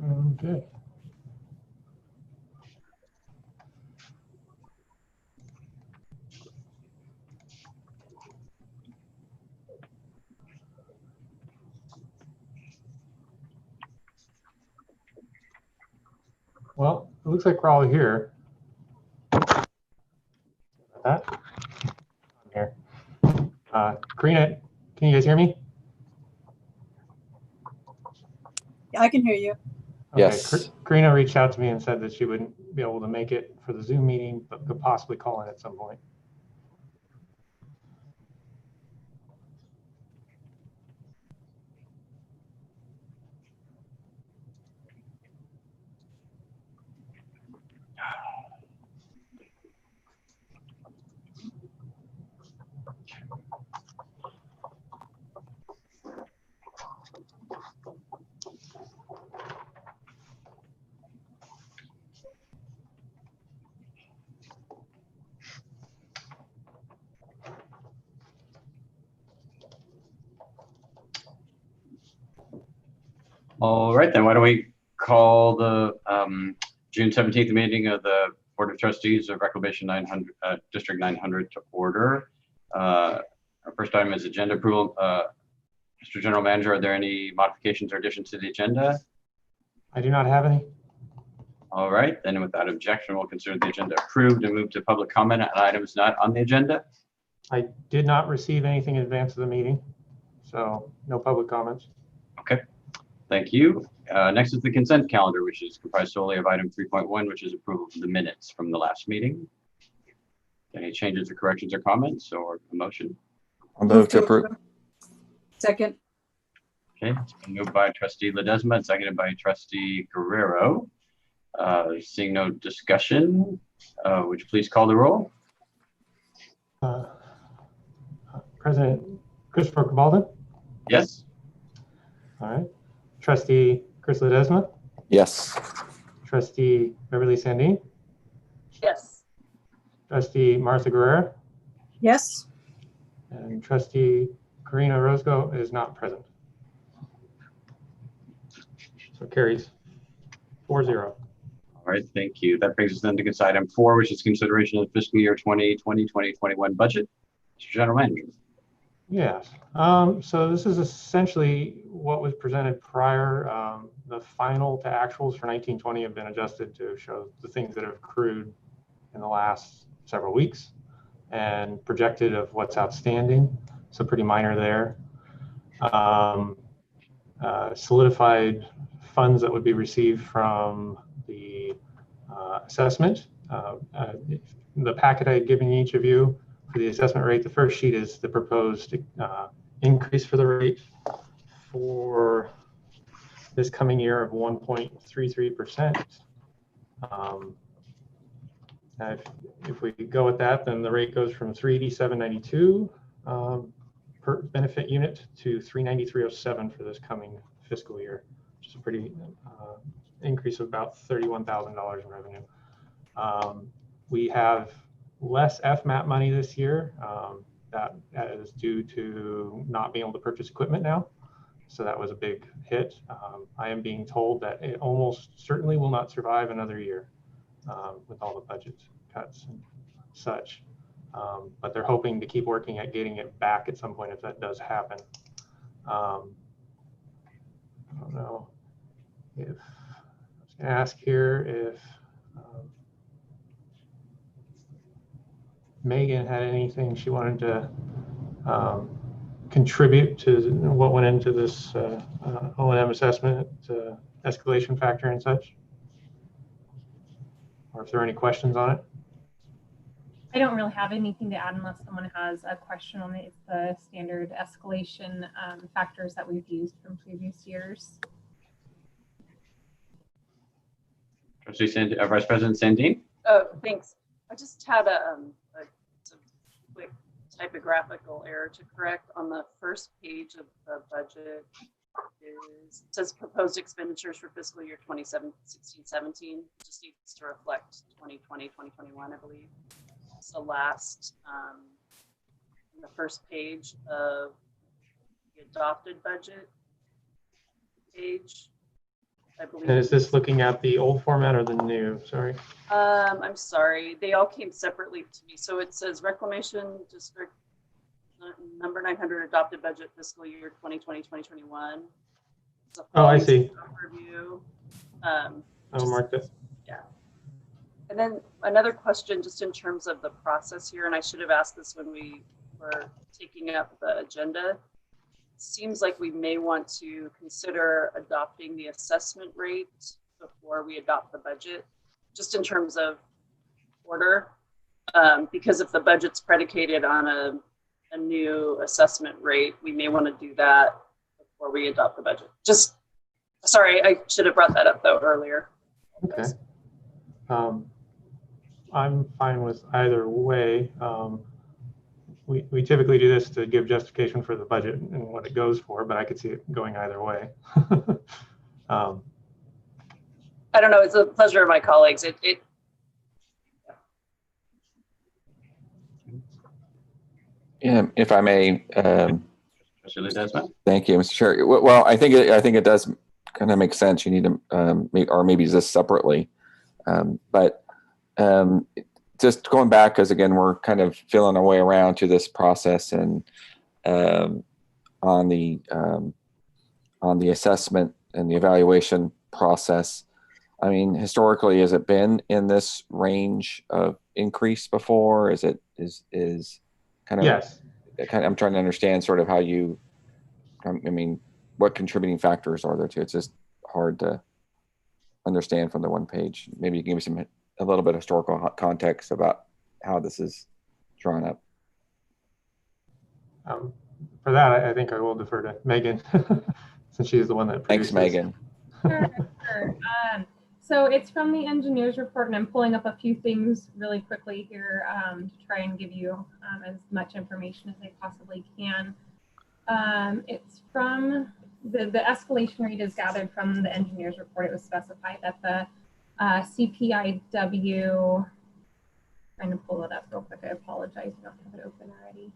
Okay. Well, it looks like we're all here. That I'm here. Karina, can you guys hear me? Yeah, I can hear you. Okay. Yes. Karina reached out to me and said that she wouldn't be able to make it for the Zoom meeting, but could possibly call in at some point. All right, then why don't we call the June 17th meeting of the Board of Trustees of Reclamation 900, District 900 to order. Our first item is agenda approval. Mr. General Manager, are there any modifications or additions to the agenda? I do not have any. All right, then without objection, we'll consider the agenda approved and move to public comment on items not on the agenda. I did not receive anything in advance of the meeting, so no public comments. Okay, thank you. Next is the consent calendar, which is comprised solely of item 3.1, which is approval of the minutes from the last meeting. Any changes or corrections or comments or a motion? I'll move to approve. Second. Okay, it's been moved by Trustee Ledesma and seconded by Trustee Guerrero. Seeing no discussion, would you please call the roll? President Christopher Cabaldon? Yes. All right. Trustee Chris Ledesma? Yes. Trustee Beverly Sandin? Yes. Trustee Martha Guerrero? Yes. And Trustee Karina Roscoe is not present. So carries 4-0. All right, thank you. That brings us then to consent item 4, which is consideration of the fiscal year 2020-2021 budget. Mr. General Manager. Yes. So this is essentially what was presented prior. The final to actuals for 1920 have been adjusted to show the things that have accrued in the last several weeks and projected of what's outstanding. So pretty minor there. Solidified funds that would be received from the assessment. The packet I had given each of you for the assessment rate, the first sheet is the proposed increase for the rate for this coming year of 1.33%. If we go with that, then the rate goes from 387.92 per benefit unit to 393.07 for this coming fiscal year, which is a pretty increase of about $31,000 in revenue. We have less FMAP money this year. That is due to not being able to purchase equipment now. So that was a big hit. I am being told that it almost certainly will not survive another year with all the budget cuts and such. But they're hoping to keep working at getting it back at some point if that does happen. I don't know if I was going to ask here if Megan had anything she wanted to contribute to what went into this O&M assessment, escalation factor and such, or if there are any questions on it. I don't really have anything to add unless someone has a question on it. It's the standard escalation factors that we've used from previous years. Trustee Vice President Sandin. Oh, thanks. I just had a quick typographical error to correct on the first page of the budget. It says proposed expenditures for fiscal year 2016-17. Just needs to reflect 2020-2021, I believe. It's the last, the first page of the adopted budget page. I believe. And is this looking at the old format or the new? Sorry. I'm sorry, they all came separately to me. So it says Reclamation District number 900 adopted budget fiscal year 2020-2021. Oh, I see. Overview. I'll mark this. And then another question, just in terms of the process here, and I should have asked this when we were taking up the agenda. Seems like we may want to consider adopting the assessment rate before we adopt the budget, just in terms of order. Because if the budget's predicated on a new assessment rate, we may want to do that before we adopt the budget. Just, sorry, I should have brought that up though earlier. Okay. I'm fine with either way. We typically do this to give justification for the budget and what it goes for, but I could see it going either way. I don't know, it's a pleasure of my colleagues. If I may, Trustee Ledesma? thank you, Mr. Chair. Well, I think it does kind of make sense. You need to, or maybe just separately. But just going back, because again, we're kind of feeling our way around to this process, and on the assessment and the evaluation process. I mean, historically, has it been in this range of increase before? Is kind of, Yes. I'm trying to understand sort of how you, I mean, what contributing factors are there to it? It's just hard to understand from the one page. Maybe you can give me a little bit of historical context about how this is drawn up. For that, I think I will defer to Megan, since she's the one that Thanks, produced Megan. Sure. So it's from the engineer's report, and I'm pulling up a few things really quickly here to try and give you as much information as I possibly can. It's from the escalation rate is gathered from the engineer's report. It was specified that the CPIW, trying to pull it up real quick. I apologize, I don't have it open already.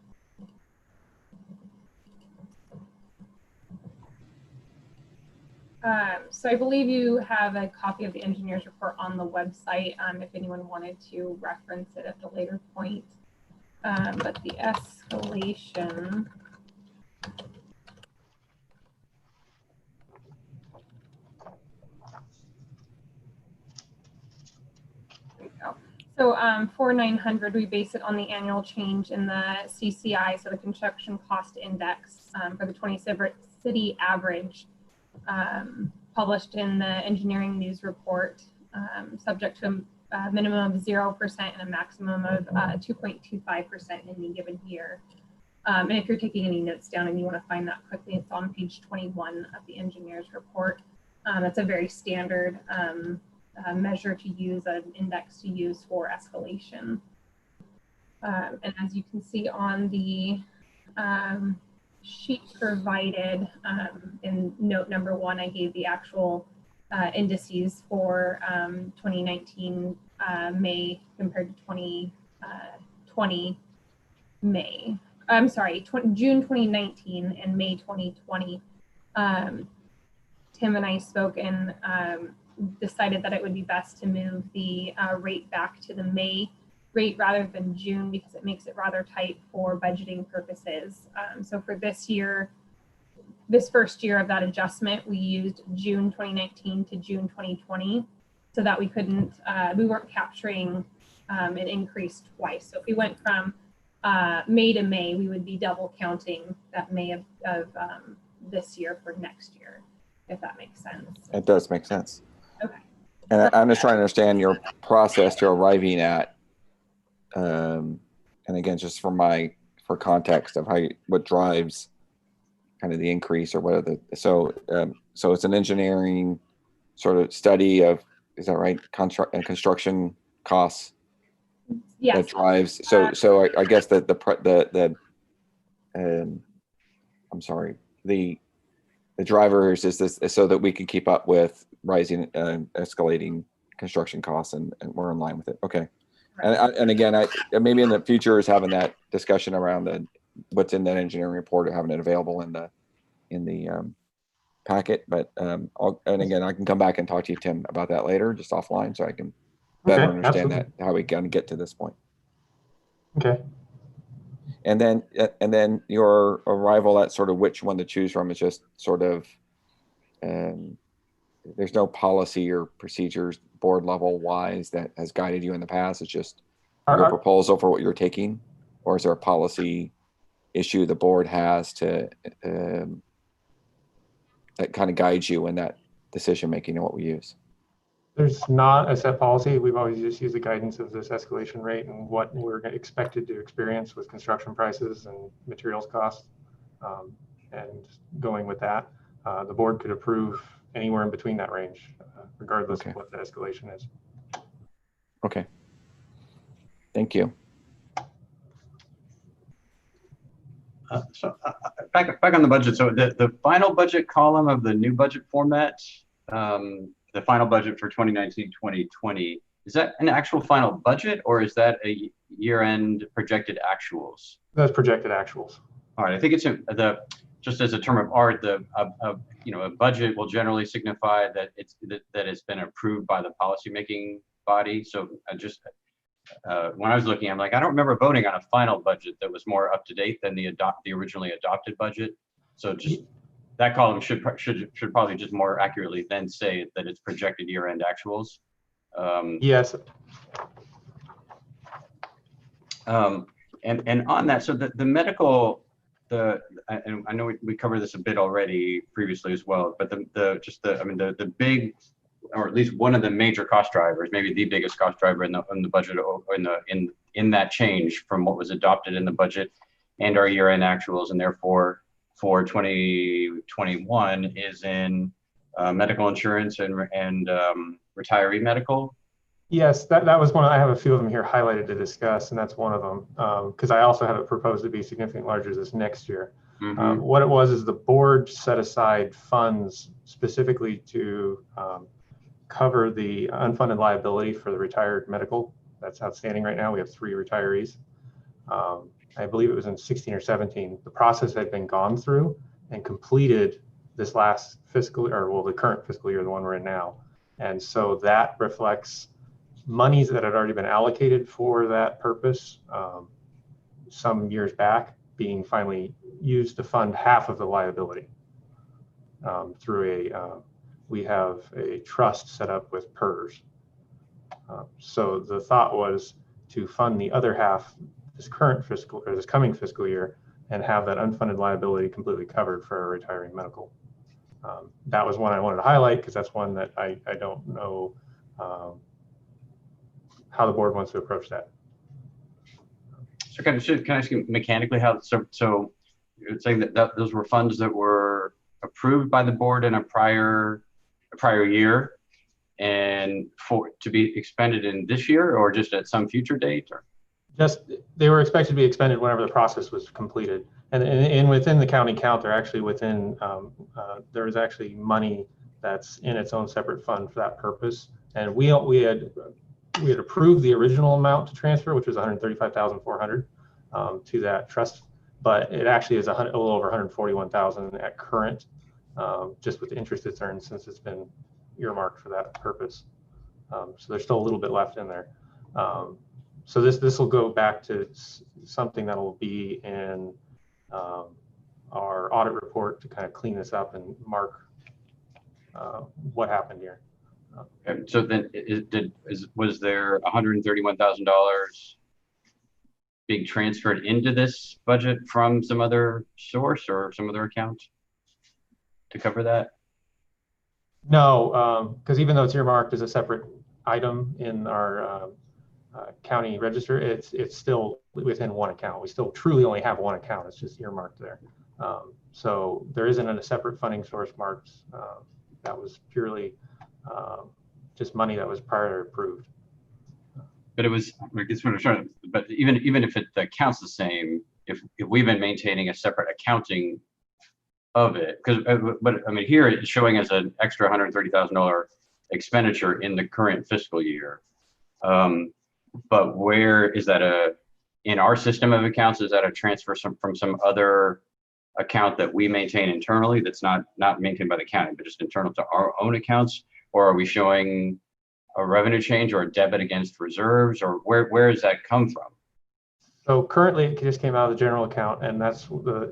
So I believe you have a copy of the engineer's report on the website if anyone wanted to reference it at a later point. But the escalation. There we go. So for 900, we base it on the annual change in the CCI, so the construction cost index for the 20 city average. Published in the engineering news report, subject to a minimum of 0% and a maximum of 2.25% in any given year. And if you're taking any notes down and you want to find that quickly, it's on page 21 of the engineer's report. It's a very standard measure to use, an index to use for escalation. And as you can see on the sheet provided in note number 1, I gave the actual indices for 2019 May compared to 2020 May. I'm sorry, June 2019 and May 2020. Tim and I spoke and decided that it would be best to move the rate back to the May rate rather than June, because it makes it rather tight for budgeting purposes. So for this year, this first year of that adjustment, we used June 2019 to June 2020 so that we weren't capturing an increase twice. So if we went from May to May, we would be double counting that May of this year for next year, if that makes sense. It does make sense. Okay. And I'm just trying to understand your process to arriving at, and again, just for context of what drives kind of the increase or whatever. So it's an engineering sort of study of, is that right? Construction costs. Yes. That drives. So I guess the drivers is this so that we can keep up with rising, escalating construction costs, and we're in line with it. Okay. Right. And again, I maybe in the future is having that discussion around what's in that engineering report, or having it available in the packet, but and again, I can come back and talk to you, Tim, about that later, just offline, so I can better Okay, understand absolutely. that, how we can get to this point. Okay. And then your arrival at sort of which one to choose from is just sort of, there's no policy or procedures board level wise that has guided you in the past. It's just your Our- proposal for what you're taking, or is there a policy issue the board has to that kind of guides you in that decision making and what we use? There's not a set policy. We've always just used the guidance of this escalation rate and what we're expected to experience with construction prices and materials costs. And going with that, the board could approve anywhere in between that range, regardless Okay. of what the escalation is. Okay. Thank you. Back on the budget. So the final budget column of the new budget format, the final budget for 2019-2020, is that an actual final budget, or is that a year-end projected actuals? That's projected actuals. All right, I think it's just as a term of art, a budget will generally signify that it's been approved by the policymaking body. So when I was looking, I'm like, I don't remember voting on a final budget that was more up to date than the originally adopted budget. So just that column should probably just more accurately then say that it's projected year-end actuals. Yes. And on that, so the medical, and I know we covered this a bit already previously as well, but the big, or at least one of the major cost drivers, maybe the biggest cost driver in the budget, in that change from what was adopted in the budget and our year-end actuals, and therefore for 2021 is in medical insurance and retiree medical. Yes, that was one. I have a few of them here highlighted to discuss, and that's one of them, because I also have it proposed to be significantly larger this next year. Mm-hmm. What it was is the board set aside funds specifically to cover the unfunded liability for the retired medical that's outstanding right now. We have 3 retirees. I believe it was in 16 or 17. The process had been gone through and completed this last fiscal, or well, the current fiscal year, the one we're in now. And so that reflects monies that had already been allocated for that purpose some years back being finally used to fund half of the liability through we have a trust set up with PERS. So the thought was to fund the other half this coming fiscal year and have that unfunded liability completely covered for our retiring medical. That was one I wanted to highlight because that's one that I don't know how the board wants to approach that. So can I ask you mechanically how, so you're saying that those were funds that were approved by the board in a prior year and to be expended in this year, or just at some future date? Or just they were expected to be expended whenever the process was completed, and within the county count, they're actually within there is actually money that's in its own separate fund for that purpose, and we had approved the original amount to transfer, which was 135,400 to that trust, but it actually is a little over 141,000 at current, just with the interest it's earned since it's been earmarked for that purpose. So there's still a little bit left in there. So this will go back to something that'll be in our audit report to kind of clean this up and mark what happened here. and so then was there $131,000 being transferred into this budget from some other source or some other account to cover that? No, because even though it's earmarked as a separate item in our county register, it's still within one account. We still truly only have one account. It's just earmarked there. So there isn't a separate funding source marked. That was purely just money that was prior approved. But it was, I guess what I'm trying to, but even if the account's the same, if we've been maintaining a separate accounting of it, because but I mean here it's showing as an extra $130,000 expenditure in the current fiscal year. But where is that in our system of accounts? Is that a transfer from some other account that we maintain internally that's not maintained by the county, but just internal to our own accounts? Or are we showing a revenue change or a debit against reserves, or where does that come from? So currently it just came out of the general account, and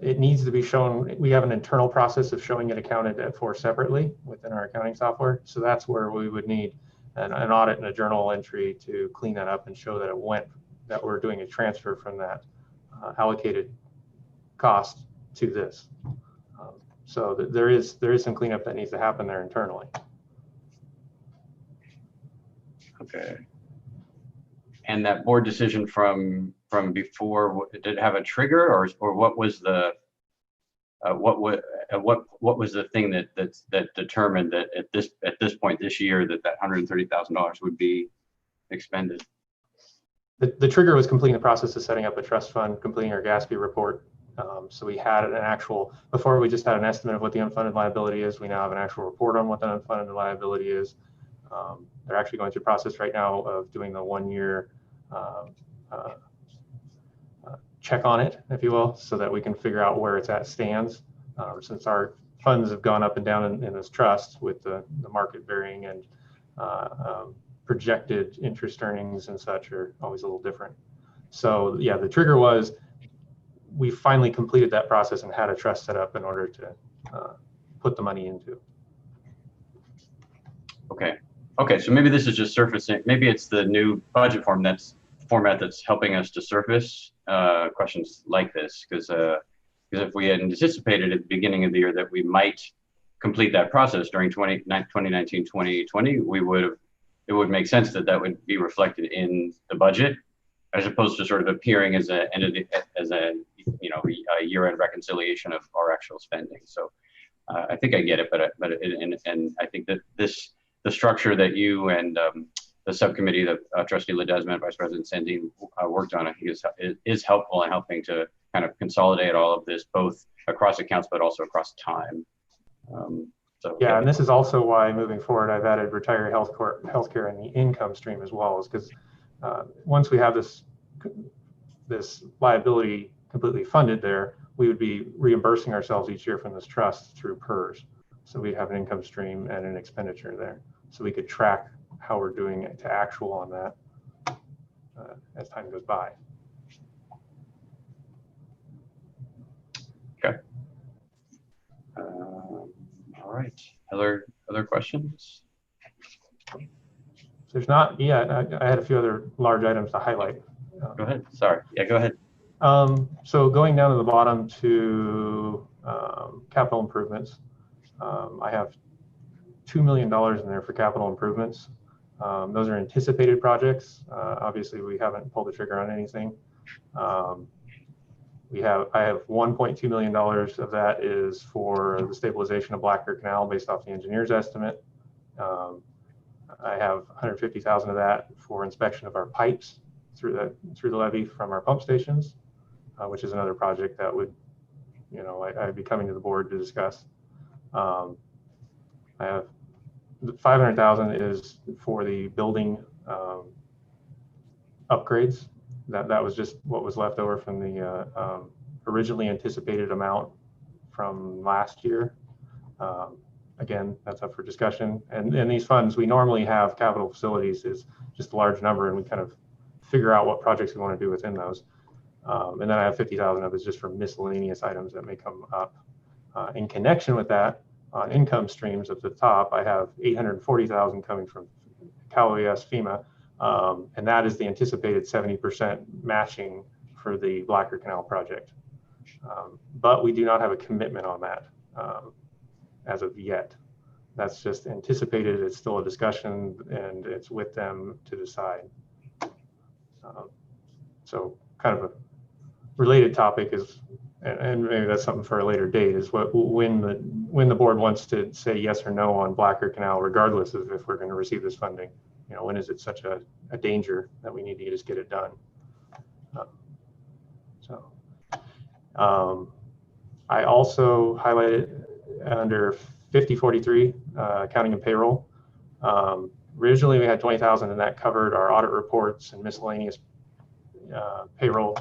it needs to be shown. We have an internal process of showing it accounted for separately within our accounting software. So that's where we would need an audit and a journal entry to clean that up and show that we're doing a transfer from that allocated cost to this. So there is some cleanup that needs to happen there internally. Okay. And that board decision from before, did it have a trigger, or what was the what was the thing that determined that at this point this year that $130,000 would be expended? The trigger was completing the process of setting up a trust fund, completing our GASB report. So we had an actual, before we just had an estimate of what the unfunded liability is. We now have an actual report on what the unfunded liability is. They're actually going through a process right now of doing the 1 year check on it, if you will, so that we can figure out where it's at stands. Since our funds have gone up and down in this trust with the market varying, and projected interest earnings and such are always a little different. So yeah, the trigger was we finally completed that process and had a trust set up in order to put the money into. Okay, so maybe this is just surfacing. Maybe it's the new budget format that's helping us to surface questions like this, because if we had anticipated at the beginning of the year that we might complete that process during 2019, 2020, it would make sense that would be reflected in the budget, as opposed to sort of appearing as a year-end reconciliation of our actual spending. So I think I get it, but I think that the structure that you and the subcommittee that Trustee Ledesma and Vice President Sandin worked on, I think is helpful in helping to kind of consolidate all of this, both across accounts, but also across time. And this is also why moving forward, I've added retiree healthcare in the income stream as well, is because once we have this liability completely funded there, we would be reimbursing ourselves each year from this trust through PERS. So we'd have an income stream and an expenditure there. So we could track how we're doing it to actual on that as time goes by. Okay. All right. Other questions? There's not yet. I had a few other large items to highlight. Go ahead. Sorry. Yeah, go ahead. So going down to the bottom to capital improvements, I have $2 million in there for capital improvements. Those are anticipated projects. Obviously, we haven't pulled the trigger on anything. I have $1.2 million of that is for the stabilization of Black Creek Canal based off the engineer's estimate. I have $150,000 of that for inspection of our pipes through the levee from our pump stations, which is another project that would, I'd be coming to the board to discuss. I have $500,000 is for the building upgrades. That was just what was left over from the originally anticipated amount from last year. Again, that's up for discussion. And these funds, we normally have capital facilities is just a large number, and we kind of figure out what projects we want to do within those. And then I have $50,000 of it just for miscellaneous items that may come up. In connection with that, on income streams at the top, I have $840,000 coming from Cal OES FEMA, and that is the anticipated 70% matching for the Black Creek Canal project. But we do not have a commitment on that as of yet. That's just anticipated. It's still a discussion, and it's with them to decide. So kind of a related topic is, and maybe that's something for a later date, is when the board wants to say yes or no on Black Creek Canal, regardless of if we're going to receive this funding. When is it such a danger that we need to just get it done? I also highlighted under 5043, accounting and payroll. Originally we had 20,000, and that covered our audit reports and miscellaneous payroll.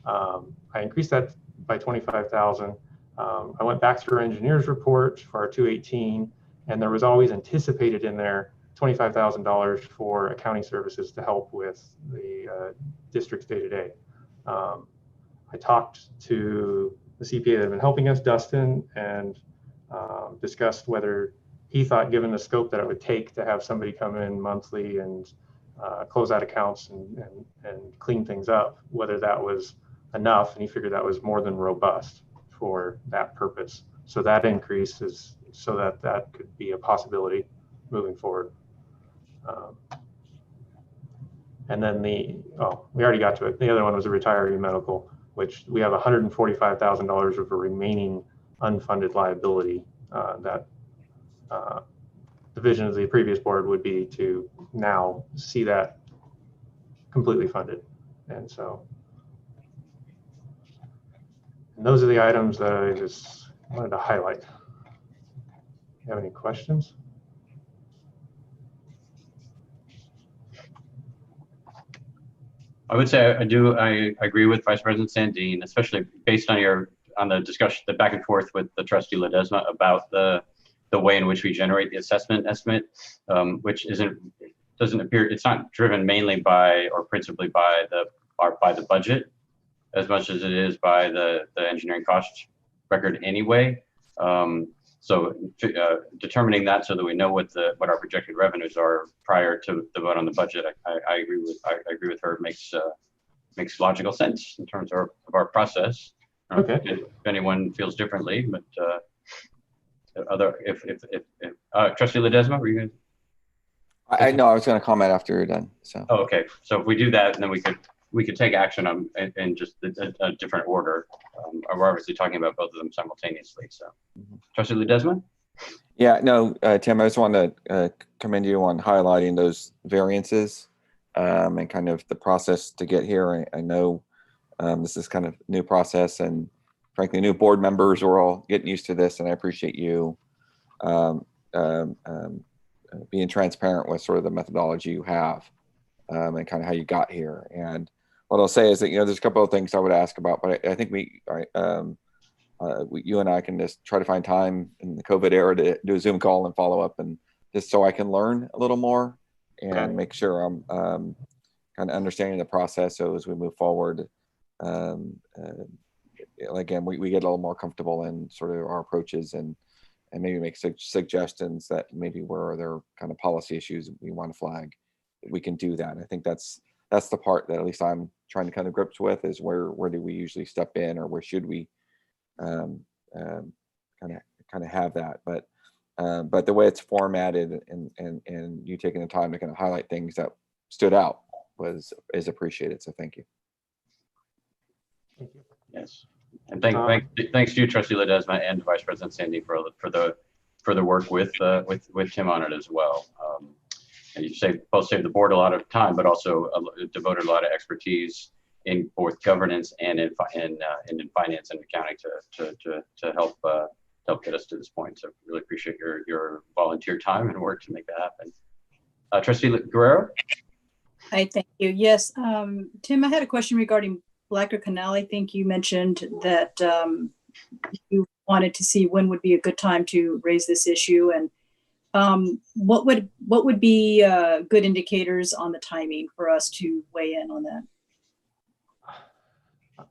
I increased that by 25,000 I went back through our engineer's report for our 218, and there was always anticipated in there $25,000 for accounting services to help with the district's day-to-day. I talked to the CPA that had been helping us, Dustin, and discussed whether he thought, given the scope that it would take to have somebody come in monthly and close out accounts and clean things up, whether that was enough, and he figured that was more than robust for that purpose. So that increase is so that that could be a possibility moving forward. And then we already got to it. The other one was a retiree medical, which we have $145,000 of a remaining unfunded liability that the vision of the previous board would be to now see that completely funded. And so those are the items that I just wanted to highlight. You have any questions? I would say I agree with Vice President Sandine, especially based on the discussion, the back and forth with the trustee Ledesma about the way in which we generate the assessment estimate, which doesn't appear, it's not driven mainly by or principally by the budget as much as it is by the engineering cost record anyway. So determining that so that we know what our projected revenues are prior to the vote on the budget, I agree with her. Makes logical sense in terms of our process. Okay. If anyone feels differently, but Trustee Ledesma, were you going? I know I was going to comment after you're done. So. Oh, okay. So if we do that, then we could take action on in just a different order. We're obviously talking about both of them simultaneously. So, Trustee Ledesma? Yeah, no, Tim, I just wanted to commend you on highlighting those variances and kind of the process to get here. I know this is kind of new process, and frankly, new board members are all getting used to this, and I appreciate you being transparent with sort of the methodology you have and kind of how you got here. And what I'll say is that, there's a couple of things I would ask about, but I think you and I can just try to find time in the COVID era to do a Zoom call and follow up, and just so I can learn a little more and make sure I'm kind of understanding the process. So as we move forward, again, we get a little more comfortable in sort of our approaches and maybe make suggestions that maybe where there are kind of policy issues we want to flag, we can do that. And I think that's the part that at least I'm trying to kind of grips with, is where do we usually step in, or where should we kind of have that. But the way it's formatted and you taking the time to kind of highlight things that stood out is appreciated. So thank you. Thank you. Yes. And thanks to you, Trustee Ledesma, and Vice President Sandy for the work with Tim on it as well. And you both saved the board a lot of time, but also devoted a lot of expertise in both governance and in finance and accounting to help get us to this point. So really appreciate your volunteer time and work to make that happen. Trustee Guerrero. Hi, thank you. Yes, Tim, I had a question regarding Blacker Canal. I think you mentioned that you wanted to see when would be a good time to raise this issue, and what would be good indicators on the timing for us to weigh in on that?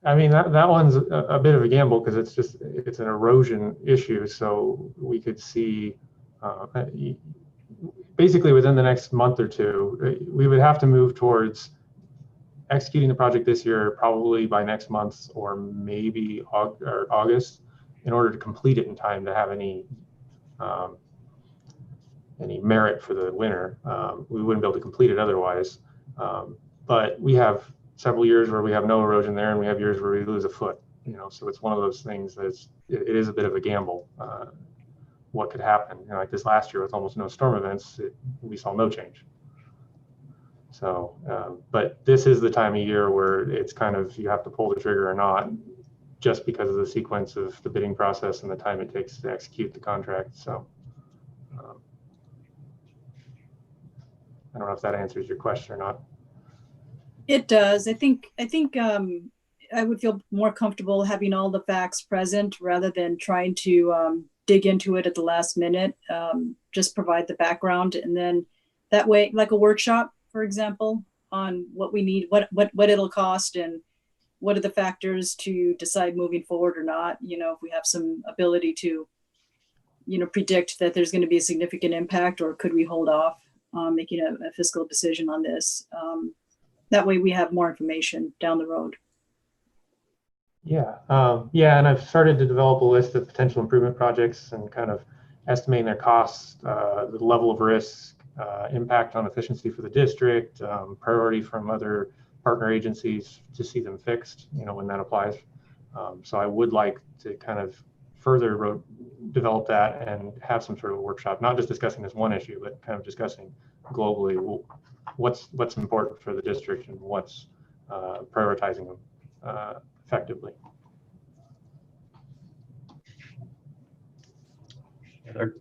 I mean, that one's a bit of a gamble, because it's an erosion issue. So we could see basically within the next month or two, we would have to move towards executing the project this year, probably by next month or maybe August, in order to complete it in time to have any merit for the winter. We wouldn't be able to complete it otherwise. But we have several years where we have no erosion there, and we have years where we lose a foot. So it's one of those things that it is a bit of a gamble. What could happen? Like this last year with almost no storm events, we saw no change. So, but this is the time of year where it's kind of, you have to pull the trigger or not, just because of the sequence of the bidding process and the time it takes to execute the contract. So I don't know if that answers your question or not. It does. I think I would feel more comfortable having all the facts present rather than trying to dig into it at the last minute. Just provide the background, and then that way, like a workshop, for example, on what we need, what it'll cost, and what are the factors to decide moving forward or not. If we have some ability to, predict that there's going to be a significant impact, or could we hold off on making a fiscal decision on this? That way we have more information down the road. Yeah, and I've started to develop a list of potential improvement projects and kind of estimating their costs, the level of risk, impact on efficiency for the district, priority from other partner agencies to see them fixed, when that applies. So I would like to kind of further develop that and have some sort of a workshop, not just discussing this one issue, but kind of discussing globally what's important for the district and what's prioritizing them effectively.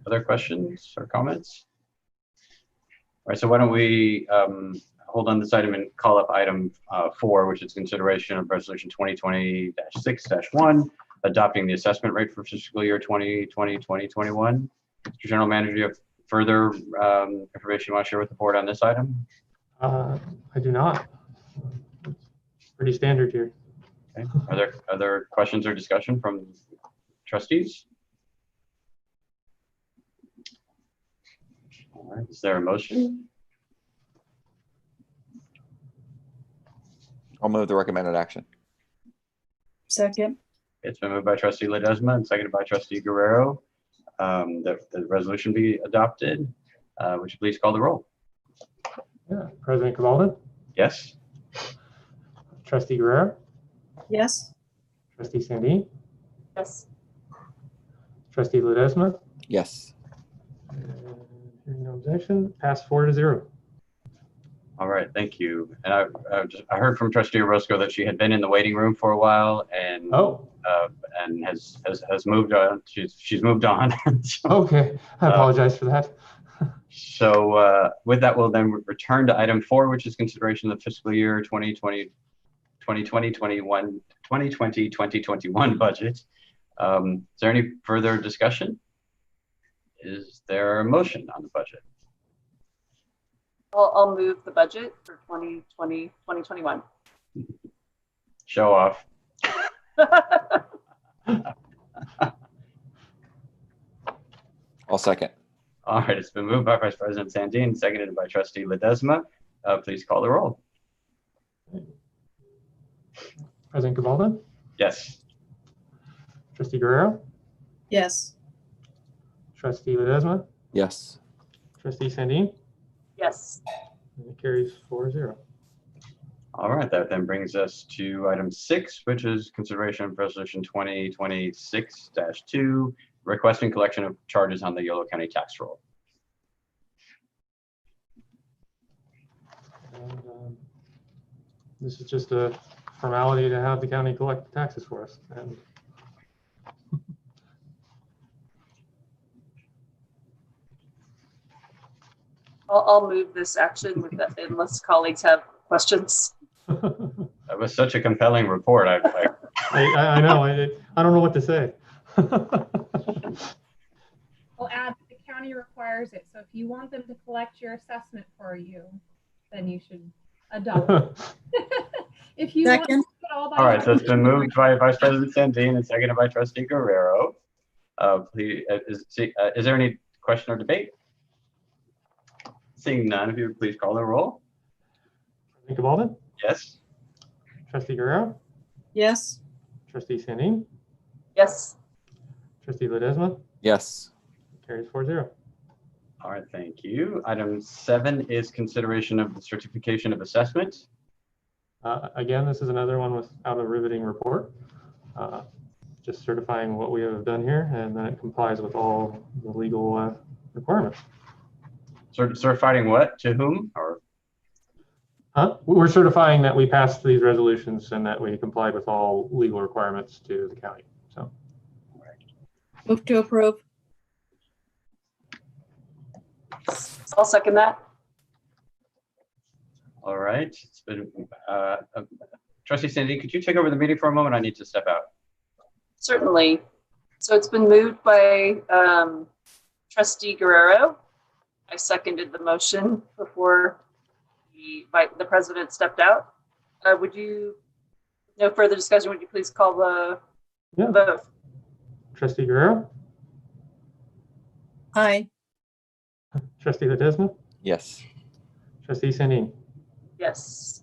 Other questions or comments? All right, so why don't we hold on this item and call up item 4, which is consideration of resolution 2020-6-1, adopting the assessment rate for fiscal year 2020-2021. Mr. General Manager, do you have further information you want to share with the board on this item? I do not. It's pretty standard here. Okay. Are there other questions or discussion from trustees? All right, is there a motion? I'll move the recommended action. Second. It's been moved by trustee Ledesma and seconded by trustee Guerrero that the resolution be adopted. Would you please call the roll? Yeah, President Cavalda, Yes? Trustee Guerrero, Yes. Trustee Sandin, Yes. Trustee Ledesma. Yes. Hearing no objection, pass 4-0. All right, thank you. And I heard from trustee Orozco that she had been in the waiting room for a while and and has moved on. She's moved on. Okay, I apologize for that. So with that, we'll then return to item 4, which is consideration of the fiscal year 2020-2021 budget. Is there any further discussion? Is there a motion on the budget? I'll move the budget for 2020-2021. Show off. I'll second. All right, it's been moved by Vice President Sandin, seconded by trustee Ledesma. Please call the roll. President Cavalda, Yes. Trustee Guerrero, Yes. Trustee Ledesma, Yes. Trustee Sandin, Yes. and it carries 4-0. All right, that then brings us to item 6, which is consideration of resolution 2026-2, requesting collection of charges on the Yolo County tax roll. And, this is just a formality to have the county collect the taxes for us. And I'll move this action with that unless colleagues have questions. That was such a compelling report. I know. I don't know what to say. I'll add that the county requires it. So if you want them to collect your assessment for you, then you should adopt it. If you want to Second. do it all by All right, so it's been yourself, moved by Vice President Sandin and seconded by trustee Guerrero. Please, is there any question or debate? Seeing none, if you would please call the roll. President Cavalda, Yes. Trustee Guerrero, Yes. Trustee Sandin, Yes. Trustee Ledesma, Yes. carries 4-0. All right, thank you. Item 7 is consideration of the certification of assessment. Again, this is another one without a riveting report. Just certifying what we have done here, and then it complies with all the legal requirements. Certifying what to whom or? We're certifying that we passed these resolutions and that we complied with all legal requirements to the county. So, Move to approve. I'll second that. All right, it's been Trustee Sandy, could you take over the meeting for a moment? I need to step out. Certainly. So it's been moved by Trustee Guerrero. I seconded the motion before the president stepped out. Would you, no further discussion, would you please call the Yeah. vote? Trustee Guerrero, Aye. Trustee Ledesma, Yes. Trustee Sandin. Yes.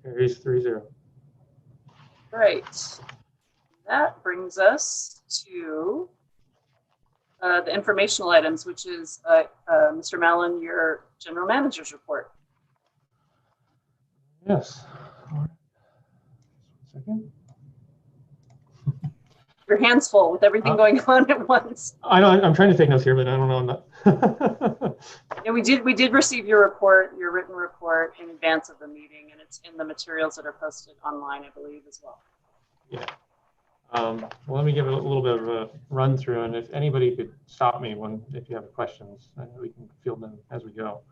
Carries 3-0. Right. That brings us to the informational items, which is Mr. Mallon, your general manager's report. Yes. All right. Just 1 second. Your hands full with everything going on at once. I know I'm trying to take notes here, but I don't know. I'm not. And we did receive your report, your written report in advance of the meeting, and it's in the materials that are posted online, I believe, as well. Yeah. Well, let me give a little bit of a run through, and if anybody could stop me if you have questions, we can field them as we go.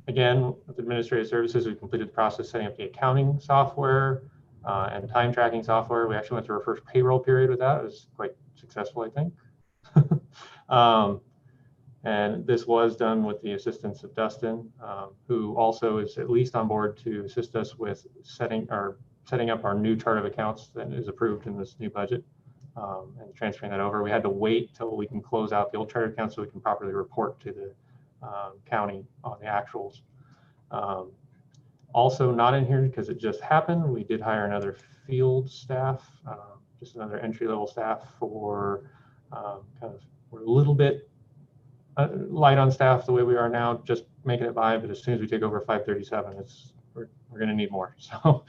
Again, with administrative services, we completed the process setting up the accounting software and time tracking software. We actually went through our first payroll period with that. It was quite successful, I think. And this was done with the assistance of Dustin, who also is at least on board to assist us with setting up our new chart of accounts that is approved in this new budget and transferring that over. We had to wait till we can close out the old chart of accounts so we can properly report to the county on the actuals. Also not in here because it just happened. We did hire another field staff, just another entry-level staff for we're a little bit light on staff the way we are now, just making it by, but as soon as we take over 537, we're going to need more. So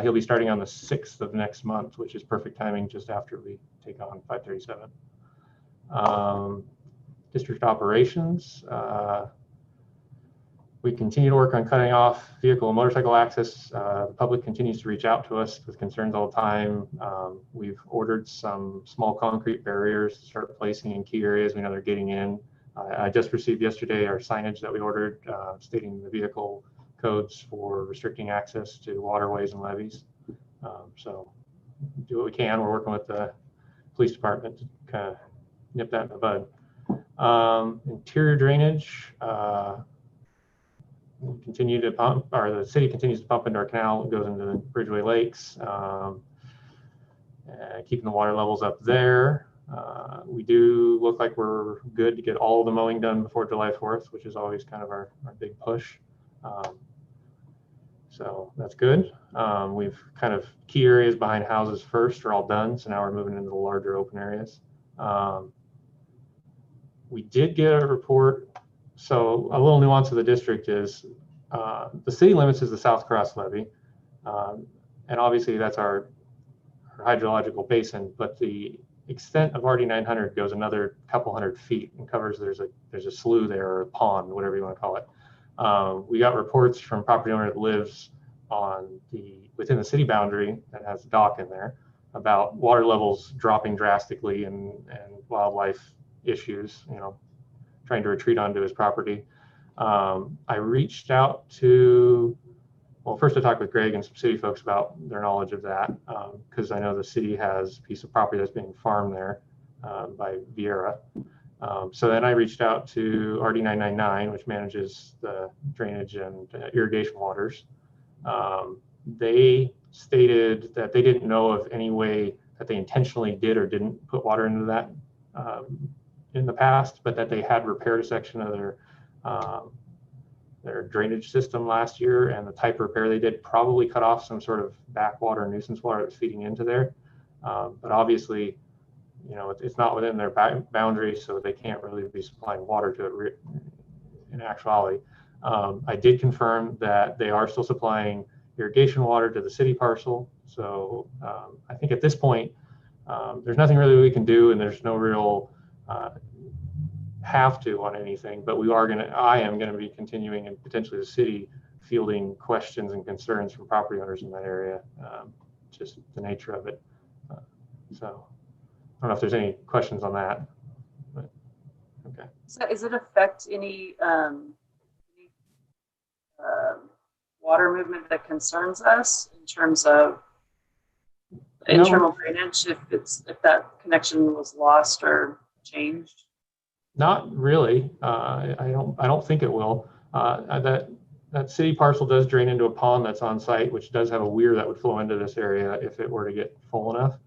he'll be starting on the 6th of next month, which is perfect timing just after we take on 537. District operations. We continue to work on cutting off vehicle and motorcycle access. The public continues to reach out to us with concerns all the time. We've ordered some small concrete barriers to start placing in key areas we know they're getting in. I just received yesterday our signage that we ordered stating the vehicle codes for restricting access to waterways and levees. So do what we can. We're working with the police department to kind of nip that in the bud. Interior drainage. We continue to pump, or the city continues to pump into our canal. It goes into the Bridgeway Lakes, keeping the water levels up there. We do look like we're good to get all the mowing done before July 4th, which is always kind of our big push. So that's good. We've kind of key areas behind houses first are all done. So now we're moving into the larger open areas. We did get a report. So a little nuance of the district is the city limits is the South Cross levee. And obviously that's our hydrological basin, but the extent of RD 900 goes another couple hundred feet and covers, there's a slough there, or a pond, whatever you want to call it. We got reports from property owner that lives within the city boundary that has a dock in there about water levels dropping drastically and wildlife issues, trying to retreat onto his property. I reached out to, first I talked with Greg and some city folks about their knowledge of that, because I know the city has a piece of property that's being farmed there by Vieira. So then I reached out to RD 999, which manages the drainage and irrigation waters. They stated that they didn't know of any way that they intentionally did or didn't put water into that in the past, but that they had repaired a section of their drainage system last year, and the type of repair they did probably cut off some sort of backwater nuisance water that's feeding into there. But obviously, it's not within their boundary, so they can't really be supplying water to it in actuality. I did confirm that they are still supplying irrigation water to the city parcel. So I think at this point, there's nothing really we can do, and there's no real have to on anything, but I am going to be continuing, and potentially the city, fielding questions and concerns from property owners in that area, just the nature of it. So I don't know if there's any questions on that, but okay. So does it affect any water movement that concerns us in terms of No. internal drainage, if that connection was lost or changed? Not really. I don't think it will. That city parcel does drain into a pond that's on site, which does have a weir that would flow into this area if it were to get full enough.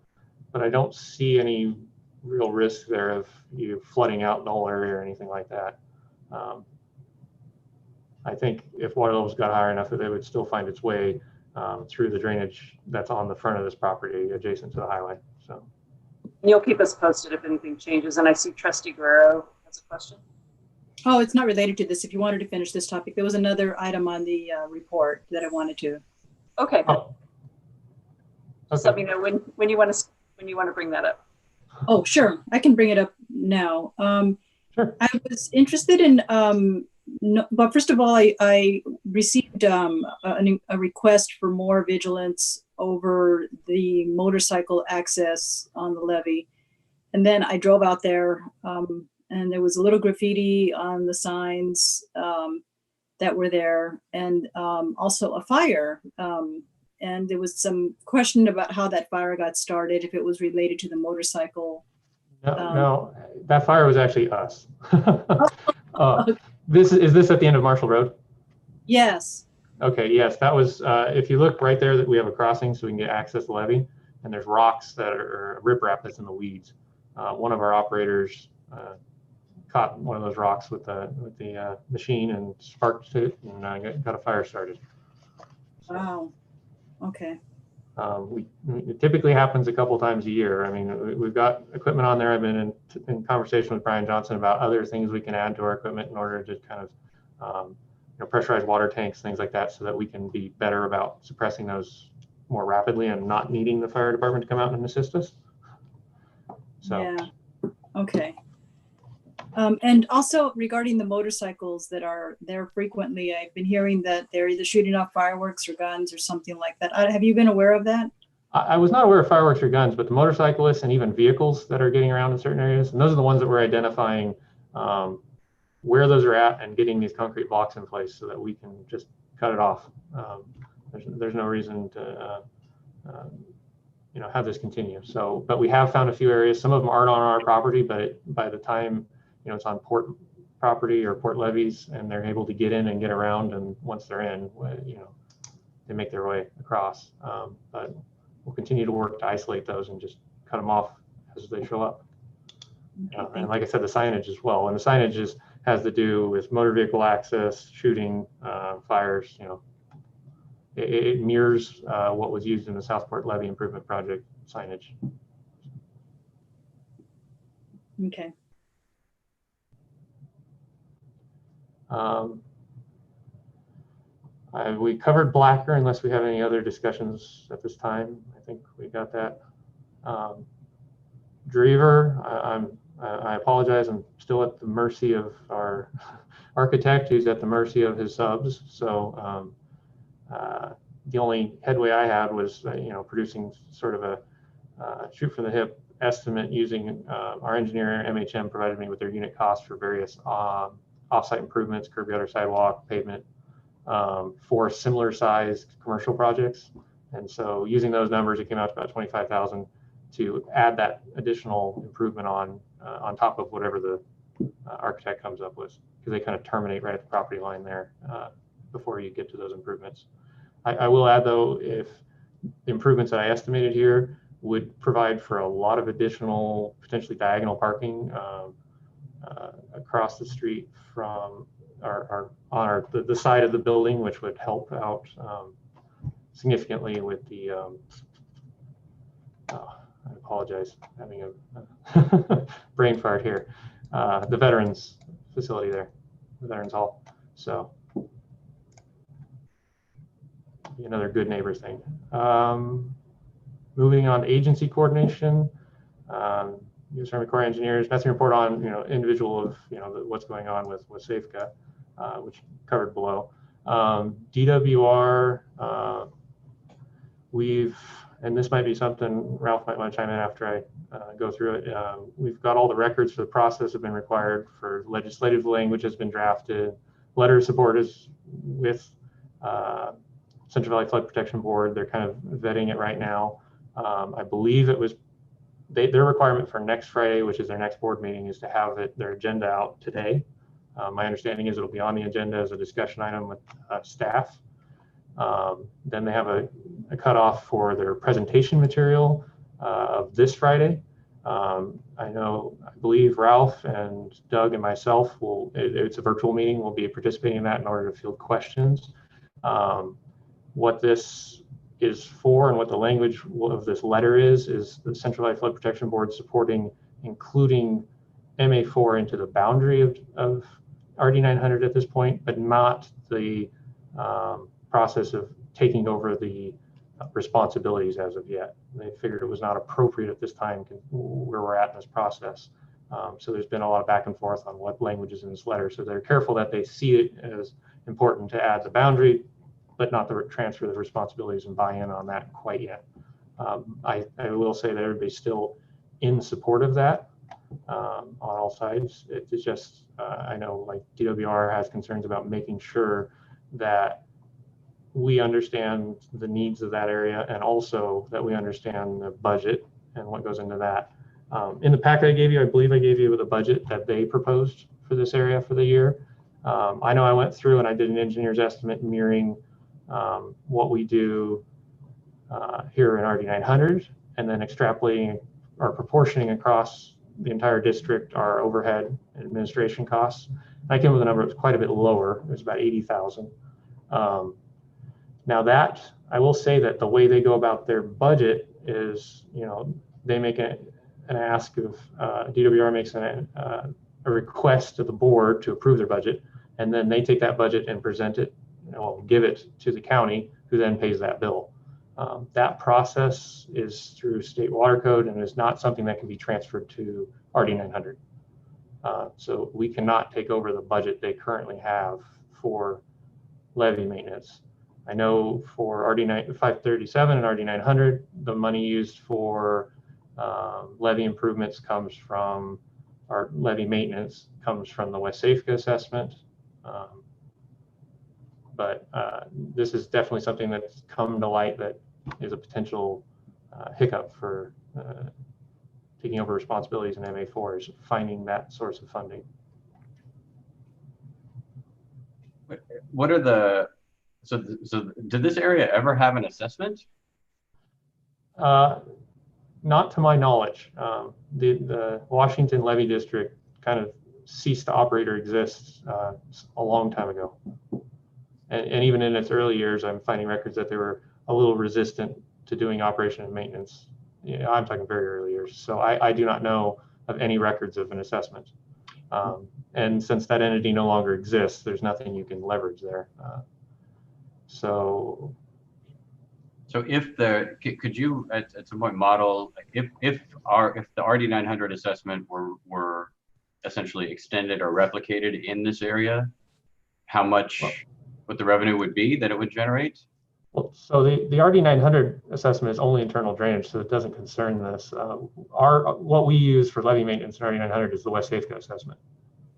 But I don't see any real risk there of you flooding out the whole area or anything like that. I think if water levels got high enough, that it would still find its way through the drainage that's on the front of this property adjacent to the highway. So You'll keep us posted if anything changes. And I see Trustee Guerrero has a question. Oh, it's not related to this. If you wanted to finish this topic, there was another item on the report that I wanted to. Okay. oh, Just let me know when you want to bring that up. Oh, sure. I can bring it up now. Sure. I was interested in, but first of all, I received a request for more vigilance over the motorcycle access on the levee. And then I drove out there and there was a little graffiti on the signs that were there, and also a fire. And there was some question about how that fire got started, if it was related to the motorcycle. No, that fire was actually us. Is this at the end of Marshall Road? Yes. Okay, yes, that was, if you look right there, that we have a crossing so we can get access to the levee, and there's rocks that are riprap that's in the weeds. One of our operators caught one of those rocks with the machine and sparked it and got a fire started. Wow. Okay. It typically happens a couple times a year. I mean, we've got equipment on there. I've been in conversation with Brian Johnson about other things we can add to our equipment in order to kind of pressurized water tanks, things like that, so that we can be better about suppressing those more rapidly and not needing the fire department to come out and assist us. So. Yeah. Okay. And also regarding the motorcycles that are there frequently, I've been hearing that they're either shooting off fireworks or guns or something like that. Have you been aware of that? I was not aware of fireworks or guns, but the motorcyclists and even vehicles that are getting around in certain areas, and those are the ones that we're identifying where those are at and getting these concrete blocks in place so that we can just cut it off. There's no reason to have this continue. So, but we have found a few areas. Some of them aren't on our property, but by the time it's on port property or port levees, and they're able to get in and get around, and once they're in, they make their way across. But we'll continue to work to isolate those and just cut them off as they show up. And like I said, the signage as well. And the signage has to do with motor vehicle access, shooting, fires. It mirrors what was used in the Southport Levee Improvement Project signage. Okay. We covered Blacker, unless we have any other discussions at this time. I think we got that. Drever, I apologize. I'm still at the mercy of our architect, who's at the mercy of his subs. So the only headway I had was, producing sort of a shoot from the hip estimate using our engineer, MHM, provided me with their unit costs for various offsite improvements, curb gutter, sidewalk, pavement, for similar sized commercial projects. And so using those numbers, it came out to about $25,000 to add that additional improvement on top of whatever the architect comes up with, because they kind of terminate right at the property line there before you get to those improvements. I will add, though, if the improvements that I estimated here would provide for a lot of additional potentially diagonal parking across the street from the side of the building, which would help out significantly with the I apologize, having a brain fart here. The Veterans facility there, the Veterans Hall. So another good neighbors thing. Moving on to agency coordination. U.S. Army Corps of Engineers, messing report on individual of what's going on with SAFECA, which covered below. DWR, and this might be something Ralph might want to chime in after I go through it. We've got all the records for the process have been required, for legislative language has been drafted, letter of support is with Central Valley Flood Protection Board. They're kind of vetting it right now. I believe it was their requirement for next Friday, which is their next board meeting, is to have their agenda out today. My understanding is it'll be on the agenda as a discussion item with staff. Then they have a cutoff for their presentation material of this Friday. I believe Ralph and Doug and myself it's a virtual meeting, we'll be participating in that in order to field questions. What this is for and what the language of this letter is the Central Valley Flood Protection Board supporting including MA4 into the boundary of RD 900 at this point, but not the process of taking over the responsibilities as of yet. They figured it was not appropriate at this time where we're at in this process. So there's been a lot of back and forth on what language is in this letter. So they're careful that they see it as important to add the boundary, but not the transfer of the responsibilities and buy-in on that quite yet. I will say that everybody's still in support of that on all sides. It's just, I know like DWR has concerns about making sure that we understand the needs of that area and also that we understand the budget and what goes into that. In the packet I gave you, I believe I gave you the budget that they proposed for this area for the year. I know I went through and I did an engineer's estimate mirroring what we do here in RD 900 and then extrapolating or proportioning across the entire district our overhead and administration costs. I came up with a number that was quite a bit lower. It was about 80,000. Now that, I will say that the way they go about their budget is, they make an ask of, DWR makes a request to the board to approve their budget, and then they take that budget and present it, give it to the county, who then pays that bill. That process is through state water code and is not something that can be transferred to RD 900. So we cannot take over the budget they currently have for levee maintenance. I know for RD 537 and RD 900, the money used for levee improvements comes from, our levee maintenance comes from the West Safeco assessment. But this is definitely something that's come to light that is a potential hiccup for taking over responsibilities in MA4 is finding that source of funding. What are the, so did this area ever have an assessment? Not to my knowledge. The Washington Levee District kind of ceased to operate or exist a long time ago. And even in its early years, I'm finding records that they were a little resistant to doing operation and maintenance. I'm talking very early years. So I do not know of any records of an assessment. And since that entity no longer exists, there's nothing you can leverage there. So if could you at some point model if the RD 900 assessment were essentially extended or replicated in this area, how much what the revenue would be that it would generate? Well, so the RD 900 assessment is only internal drainage, so it doesn't concern this. What we use for levee maintenance in RD 900 is the West Safeco assessment,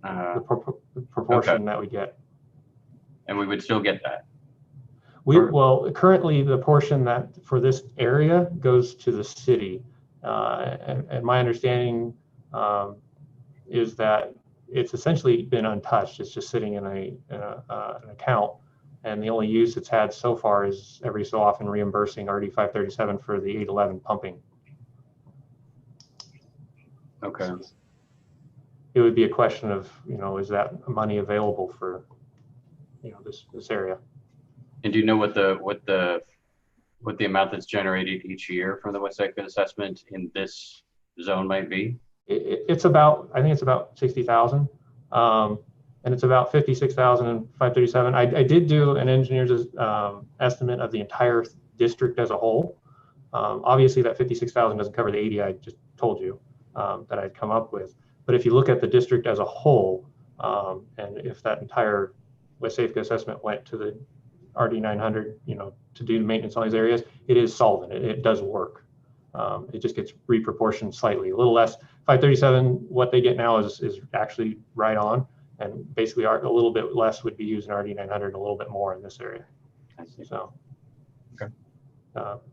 the proportion that we get. And we would still get that. Well, currently the portion that for this area goes to the city, and my understanding is that it's essentially been untouched. It's just sitting in an account, and the only use it's had so far is every so often reimbursing RD 537 for the 811 pumping. Okay. So it would be a question of, is that money available for, this area? And do you know what the amount that's generated each year from the West Safeco assessment in this zone might be? It's about, I think it's about 60,000, and it's about 56,000 in 537. I did do an engineer's estimate of the entire district as a whole. Obviously, that 56,000 doesn't cover the 80 I just told you that I'd come up with. But if you look at the district as a whole, and if that entire West Safeco assessment went to the RD 900, to do maintenance on these areas, it is solvent. It does work. It just gets reproportioned slightly, a little less. 537, what they get now is actually right on, and basically a little bit less would be used in RD 900, a little bit more in this area. I see. So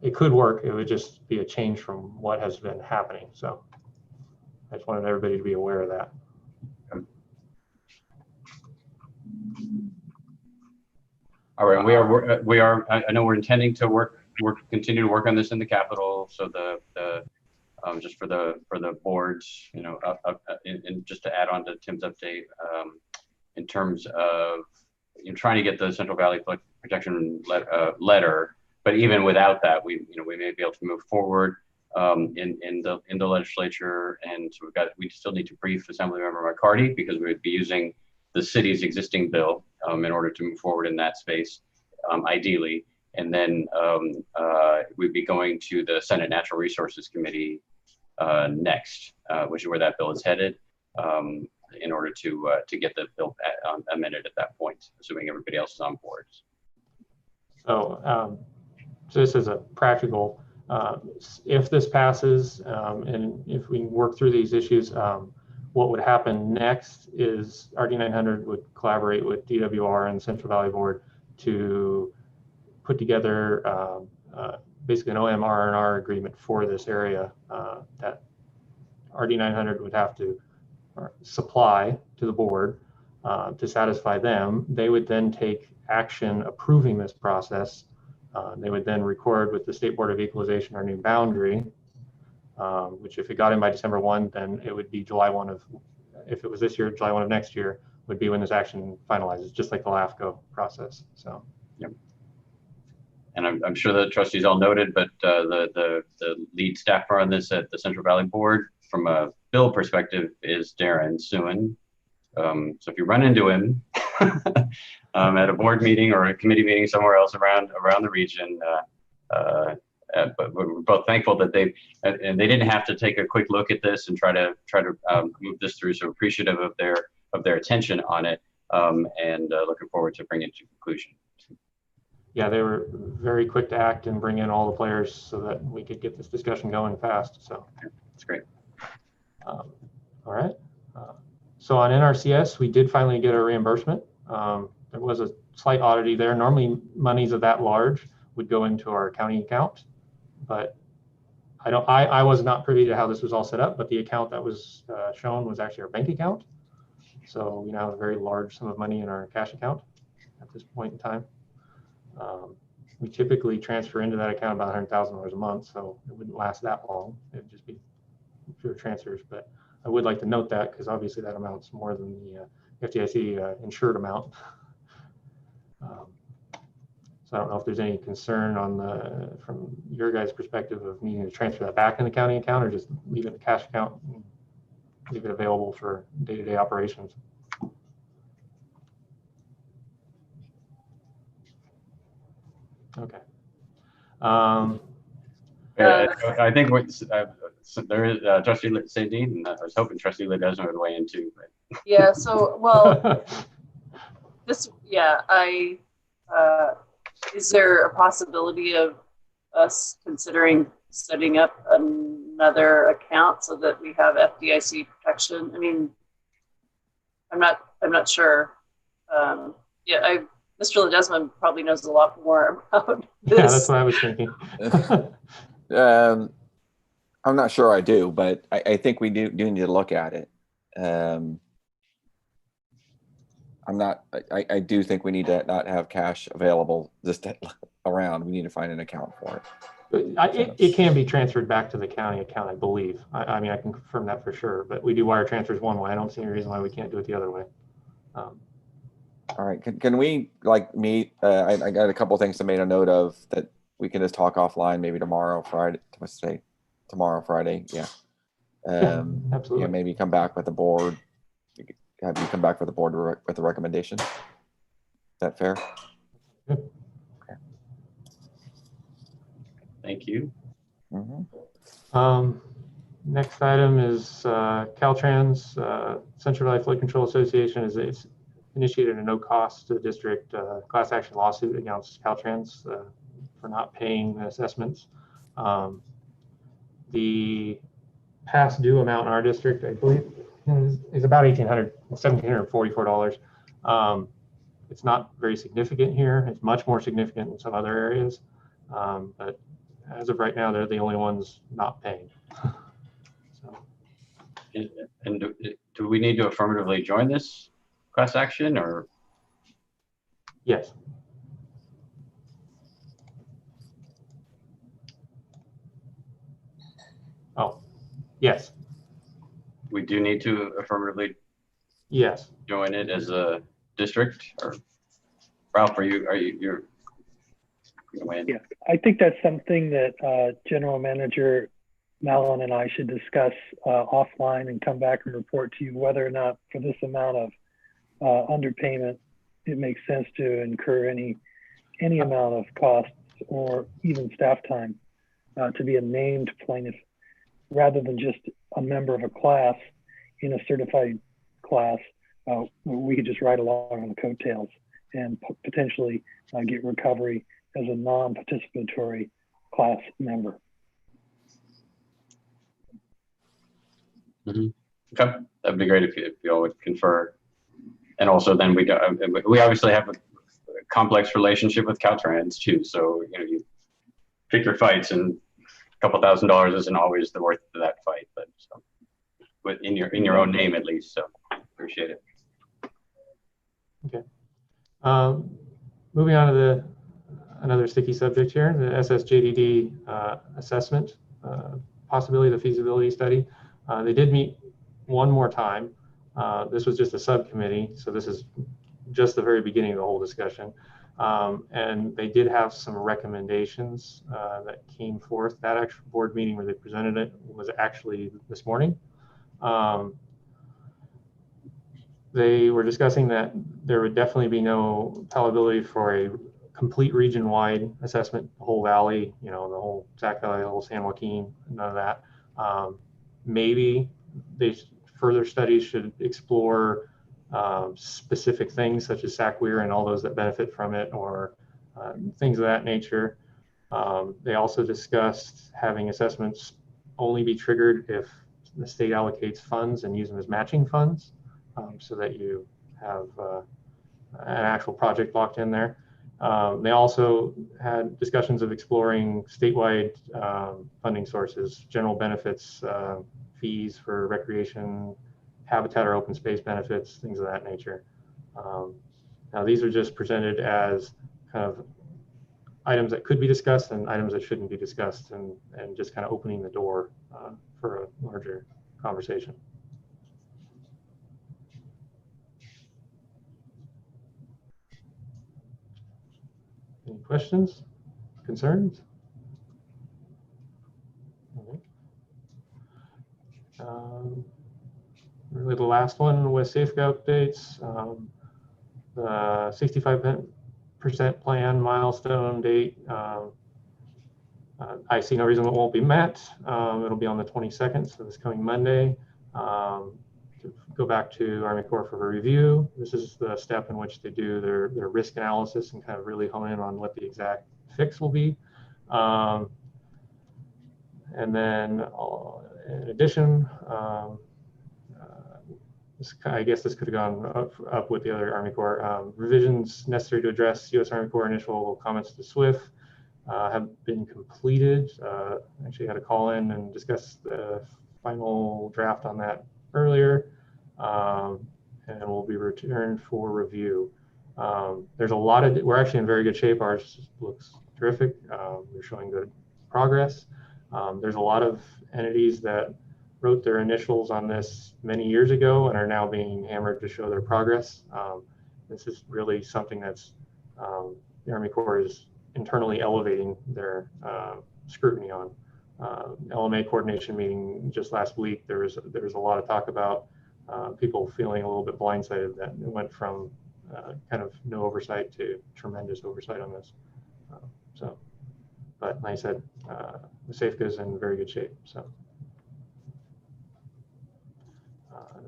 it could work. It would just be a change from what has been happening. So I just wanted everybody to be aware of that. All right, I know we're intending to continue to work on this in the Capitol. So just for the boards, and just to add on to Tim's update, in terms of trying to get the Central Valley Flood Protection letter, but even without that, we may be able to move forward in the legislature, and so we still need to brief Assemblymember McCarty because we would be using the city's existing bill in order to move forward in that space, ideally. And then we'd be going to the Senate Natural Resources Committee next, which is where that bill is headed, in order to get the bill amended at that point, assuming everybody else is on board. So just as a practical, if this passes and if we work through these issues, what would happen next is RD900 would collaborate with DWR and Central Valley Board to put together basically an OMR&R agreement for this area that RD900 would have to supply to the board to satisfy them. They would then take action approving this process. They would then record with the State Board of Equalization our new boundary, which if it got in by December 1, then it would be July 1 of, if it was this year, July 1 of next year would be when this action finalizes, just like the LAFCO process. So, yep. And I'm sure the trustees all noted, but the lead staffer on this at the Central Valley Board, from a bill perspective, is Darren Suen. So if you run into him at a board meeting or a committee meeting somewhere else around the region, but we're both thankful that they didn't have to take a quick look at this and try to move this through. So appreciative of their attention on it, and looking forward to bringing it to conclusion. Yeah, they were very quick to act and bring in all the players so that we could get this discussion going fast. So that's great. All right. So on NRCS, we did finally get a reimbursement. There was a slight oddity there. Normally, monies of that large would go into our county account, but I was not privy to how this was all set up, but the account that was shown was actually our bank account. So we now have a very large sum of money in our cash account at this point in time. We typically transfer into that account about $100,000 a month, so it wouldn't last that long. It would just be pure transfers, but I would like to note that because obviously that amount's more than the FDIC insured amount. So I don't know if there's any concern from your guys' perspective of needing to transfer that back in the county account or just leave it in the cash account and leave it available for day-to-day operations. Okay. I think there is Trustee Sadine, and I was hoping Trustee Ledesma would weigh in too. But. Yeah. So, well, is there a possibility of us considering setting up another account so that we have FDIC protection? I mean, I'm not sure. Mr. Ledesma probably knows a lot more about this. Yeah, that's what I was thinking. I'm not sure I do, but I think we do need to look at it. I do think we need to not have cash available just around. We need to find an account for it. It can be transferred back to the county account, I believe. I mean, I can confirm that for sure, but we do wire transfers one way. I don't see any reason why we can't do it the other way. All right, can we meet? I got a couple of things to make a note of that we can just talk offline, maybe tomorrow, Friday. What's today? Tomorrow, Friday. Yeah. Absolutely. Yeah, maybe come back with the board. Have you come back with the board with the recommendation? Is that fair? Good. Okay. Thank you. Mm-hmm. Next item is Caltrans. Central Valley Flood Control Association is initiated a no-cost to the district class action lawsuit against Caltrans for not paying the assessments. The past due amount in our district, I believe, is about $1,744. It's not very significant here. It's much more significant in some other areas, but as of right now, they're the only ones not paying. So, And do we need to affirmatively join this class action, or? yes. Oh, yes, We do need to affirmatively yes. join it as a district, or Ralph, you're going? Yeah, I think that's something that General Manager Mallon and I should discuss offline and come back and report to you whether or not for this amount of underpayment, it makes sense to incur any amount of costs or even staff time to be a named plaintiff rather than just a member of a class in a certified class. We could just ride along on the coattails and potentially get recovery as a non-participatory class member. Okay, that'd be great if you all would confer. And also then we obviously have a complex relationship with Caltrans too. So, you pick your fights, and a couple $1,000 isn't always the worth of that fight, but in your own name at least. So appreciate it. Okay. Moving on to another sticky subject here, the SSJDD assessment, possibility of the feasibility study. They did meet one more time. This was just a subcommittee, so this is just the very beginning of the whole discussion. And they did have some recommendations that came forth. That actual board meeting where they presented it was actually this morning. They were discussing that there would definitely be no palatability for a complete region-wide assessment, the whole valley, the whole Sac Valley, the whole San Joaquin, none of that. Maybe further studies should explore specific things such as Sac Weir and all those that benefit from it, or things of that nature. They also discussed having assessments only be triggered if the state allocates funds and use them as matching funds, so that you have an actual project locked in there. They also had discussions of exploring statewide funding sources, general benefits, fees for recreation, habitat or open space benefits, things of that nature. Now these are just presented as kind of items that could be discussed and items that shouldn't be discussed, and just kind of opening the door for a larger conversation. Any questions, concerns? Really the last one was SAFEGA updates. The 65% plan milestone date. I see no reason it won't be met. It'll be on the 22nd, so this coming Monday. To go back to Army Corps for review. This is the step in which they do their risk analysis and kind of really hone in on what the exact fix will be. And then in addition, I guess this could have gone up with the other Army Corps. Revisions necessary to address U.S. Army Corps initial comments to SWIFT have been completed. Actually had a call in and discuss the final draft on that earlier, and will be returned for review. There's a lot of, we're actually in very good shape. Ours looks terrific. We're showing good progress. There's a lot of entities that wrote their initials on this many years ago and are now being hammered to show their progress. This is really something that's the Army Corps is internally elevating their scrutiny on. LMA coordination meeting just last week, there was a lot of talk about people feeling a little bit blindsided that it went from kind of no oversight to tremendous oversight on this. But like I said, the SAFEGA is in very good shape. So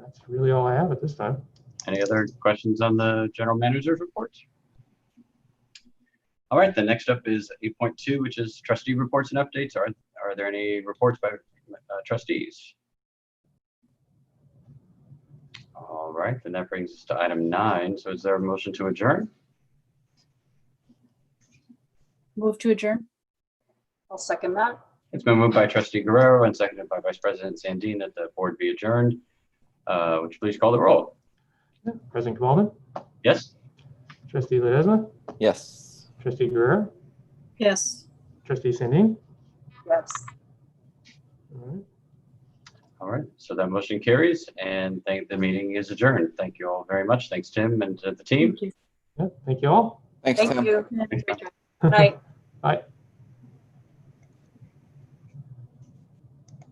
that's really all I have at this time. Any other questions on the general manager's report? All right, the next up is 8.2, which is trustee reports and updates. Are there any reports by trustees? All right, then that brings us to item 9. So is there a motion to adjourn? Move to adjourn. I'll second that. It's been moved by trustee Guerrero and seconded by Vice President Sandine that the board be adjourned. Would you please call the roll? President Kavalman, Yes? trustee Ledesma, Yes. trustee Guerrero, Yes. trustee Sandin. Yes. All right. All right, so that motion carries and the meeting is adjourned. Thank you all very much. Thanks, Tim, and to the team. Thank you. Yeah, thank you all. Thanks, Thank Tim. you. Yeah. Good night. Bye.